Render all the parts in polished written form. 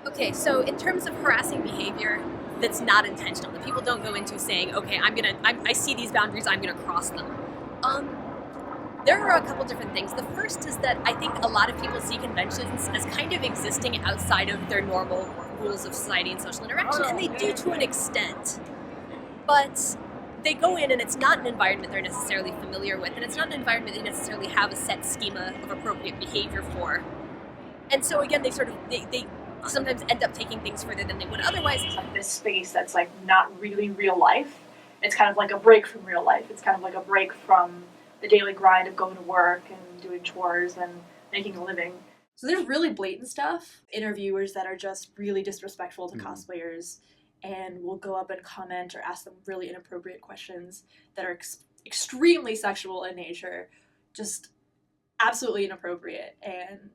Okay, so in terms of harassing behavior that's not intentional, that people don't go into saying, okay, I see these boundaries, I'm gonna cross them. Um, there are a couple different things. The first is that I think a lot of people see conventions as kind of existing outside of their normal rules of society and social interaction, and they do to an extent. But they go in and it's not an environment they're necessarily familiar with, and it's not an environment they necessarily have a set schema of appropriate behavior for. And so again, they sometimes end up taking things further than they would otherwise. Like this space that's like not really real life. It's kind of like a break from real life. It's kind of like a break from the daily grind of going to work and doing chores and making a living. So there's really blatant stuff. Interviewers that are just really disrespectful to cosplayers and will go up and comment or ask them really inappropriate questions that are extremely sexual in nature, just absolutely inappropriate. And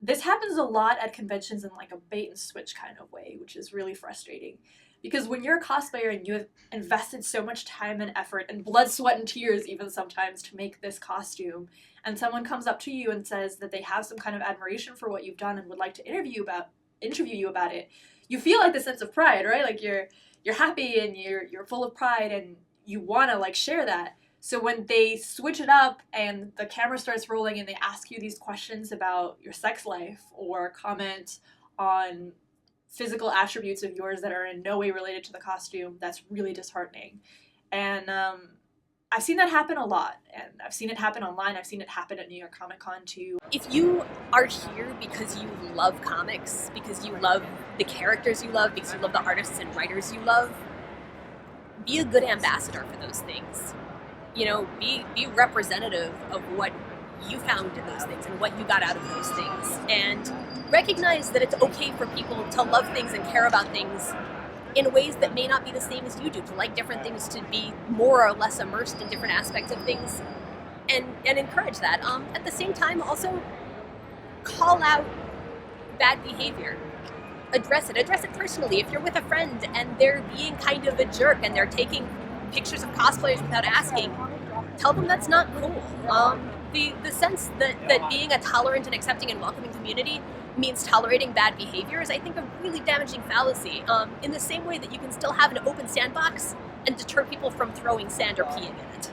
this happens a lot at conventions in like a bait and switch kind of way, which is really frustrating. Because when you're a cosplayer and you have invested so much time and effort and blood, sweat, and tears even sometimes to make this costume, and someone comes up to you and says that they have some kind of admiration for what you've done and would like to interview you about it, you feel like the sense of pride, right? Like you're happy and you're full of pride and you want to like share that. So when they switch it up and the camera starts rolling and they ask you these questions about your sex life or comment on physical attributes of yours that are in no way related to the costume, that's really disheartening. And I've seen that happen a lot, and I've seen it happen online. I've seen it happen at New York Comic Con too. If you are here because you love comics, because you love the characters you love, because you love the artists and writers you love, be a good ambassador for those things. You know, be representative of what you found in those things and what you got out of those things. And recognize that it's okay for people to love things and care about things in ways that may not be the same as you do, to like different things, to be more or less immersed in different aspects of things, and encourage that. At the same time, also call out bad behavior. Address it personally. If you're with a friend and they're being kind of a jerk and they're taking pictures of cosplayers without asking, tell them that's not cool. The sense that being a tolerant and accepting and welcoming community means tolerating bad behavior is, I think, a really damaging fallacy. In the same way that you can still have an open sandbox and deter people from throwing sand or peeing in it.